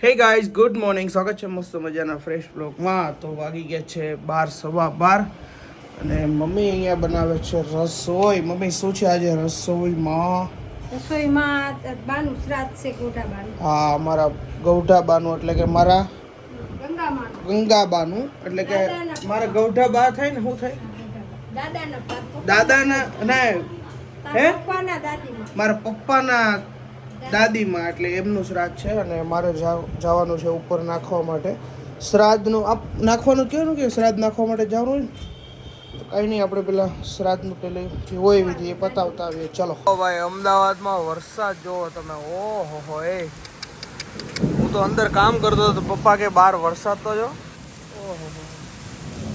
Hey guys, good morning. સ્વાગત છે મસ્ત મજાના ફ્રેશ બ્લોગમાં. તો વાગી ગયા છે 12:15 અને મમ્મી અહીંયા બનાવે છે રસોઈ. મમ્મી શું છે આજે રસોઈમાં? બાનું શ્રાદ્ધ છે, ગૌઠાબાનું. હા, અમારા ગૌઠાબાનું એટલે કે મારા ગંગાબાનું એટલે કે મારા ગૌઠાબા થાય ને. શું થાય? દાદાના ના હે મારા પપ્પાના દાદીમાં, એટલે એમનું શ્રાદ્ધ છે અને મારે જવાનું છે ઉપર નાખવા માટે. શ્રાદ્ધનું નાખવાનું કહેવાનું કે શ્રાદ્ધ નાખવા માટે જવાનું હોય ને, તો કાંઈ નહીં, આપણે પેલા શ્રાદ્ધનું પેલી જે હોય વિધિ એ પતાવતા આવીએ. ચલો ભાઈ, અમદાવાદમાં વરસાદ જોવો તમે. ઓહો હો, એ હું તો અંદર કામ કરતો હતો, પપ્પા કે બહાર વરસાદ તો જો. ઓહો,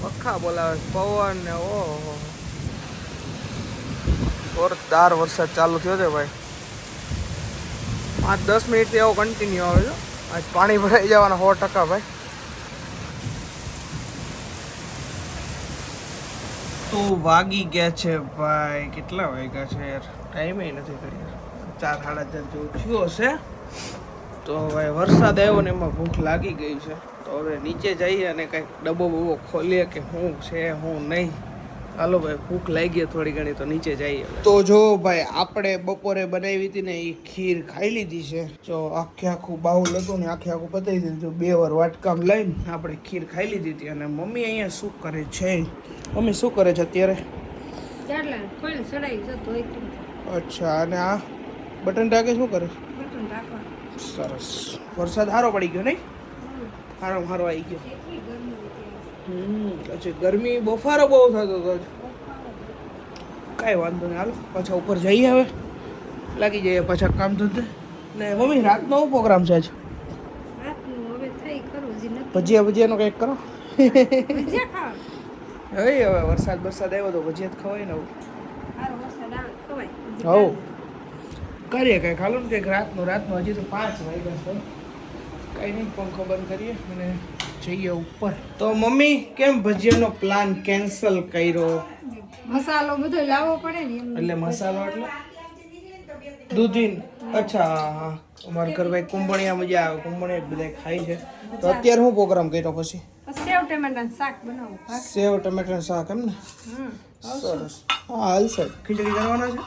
પખા બોલાવે, પવન ને. ઓહો, જોરદાર વરસાદ ચાલુ થયો છે ભાઈ. 5-10 મિનિટથી એવો કન્ટિન્યુ આવે છે. આજ પાણી ભરાઈ જવાના 100% ભાઈ. તો વાગી ગયા છે ભાઈ, કેટલા વાગ્યા છે યાર, ટાઈમે નથી કરી. 4-4:30 જેવું થયું હશે. તો ભાઈ વરસાદ આવ્યો ને એમાં ભૂખ લાગી ગઈ છે. તો હવે નીચે જઈએ અને કંઈક ડબ્બો બબ્બો ખોલીએ કે શું છે શું નહીં. હાલો ભાઈ, ભૂખ લાગી થોડી ઘણી, તો નીચે જઈએ. તો જો ભાઈ, આપણે બપોરે બનાવી હતી ને એ ખીર ખાઈ લીધી છે. જો આખું બાઉલ હતું ને આખું પતાવી દીધું. 2 વાર વાટકામ લઈને આપણે ખીર ખાઈ લીધી હતી. અને મમ્મી અહીંયા શું કરે છે? મમ્મી શું કરે છે અત્યારે? અચ્છા, અને આ બટન ટાકે શું કરે? સરસ. વરસાદ સારો પડી ગયો નહીં? સારો આવી ગયો. અચ્છા, ગરમી બફારો બહુ થતો હતો. કાંઈ વાંધો નહીં, હાલો પાછા ઉપર જઈએ. હવે લાગી જઈએ પાછા કામ ધંધે. ને મમ્મી, રાતનો શું પ્રોગ્રામ છે આજ? ભજીયાનો કંઈક કરો. હવે વરસાદ આવ્યો તો ભજીયા જ ખવાય ને. હવ કરીએ કંઈક, હાલો ને કંઈક રાતનું. હજી તો 5 વાગ્યા છે. કંઈ નહીં, પંખો બંધ કરીએ અને જઈએ ઉપર. તો મમ્મી, કેમ ભજીયાનો પ્લાન કેન્સલ કર્યો? મસાલો બધો લાવવો પડે ને. એટલે મસાલો એટલે દૂધી. અચ્છા, હા. અમારા ઘર ભાઈ કુંભણિયા મજા આવે. કુંભણિયા બધા ખાય છે. તો અત્યારે હું પ્રોગ્રામ કર્યો પછી? સેવ ટમેટાનું શાક બનાવો. સેવ ટમેટાનું શાક એમ ને? સરસ. હા, હાલશે. ખીચડી કરવાના છે?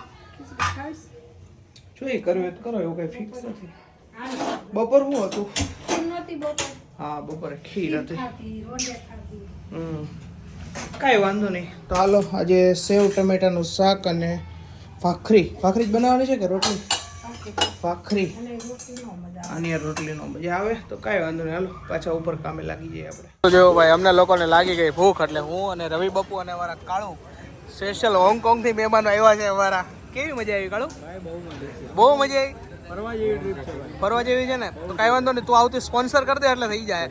જો એ કરવું તો કરો, એવું કઈ ફિક્સ નથી. બપોર શું હતું? હા, બપોરે ખીર હતી. કાંઈ વાંધો નહીં. તો હાલો, આજે સેવ ટમેટાનું શાક અને ભાખરી જ બનાવવાની છે કે રોટલી? ભાખરી અને રોટલીનો મજા આવે. તો કાંઈ વાંધો નહીં, હાલો પાછા ઉપર કામે લાગી જઈએ આપણે. તો જો ભાઈ, અમને લોકોને લાગી ગઈ ભૂખ, એટલે હું અને રવિ બપુ અને અમારા કાળુ સ્પેશિયલ હોંગકોંગથી મહેમાનો આવ્યા છે અમારા. કેવી મજા આવી કાળુ? બહુ મજા આવી. ફરવા જેવી છે ને? તો કાંઈ વાંધો નહીં, તું આવતી સ્પોન્સર કરી દે એટલે થઈ જાય.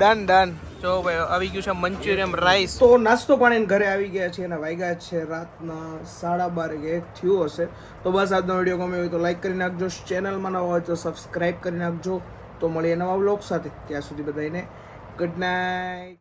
ડન. જો ભાઈ, આવી ગયું છે મંચુરિયન રાઈસ. તો નાસ્તો પાણી ઘરે આવી ગયા છે અને વાગ્યા છે રાતના 12:30 થયું હશે. તો બસ આજનો વિડીયો ગમે હોય તો લાઈક કરી નાખજો. ચેનલમાં નવા હોય તો સબસ્ક્રાઈબ કરી નાખજો. તો મળીએ નવા વ્લોગ સાથે. ત્યાં સુધી બધાને ગુડ નાઇટ.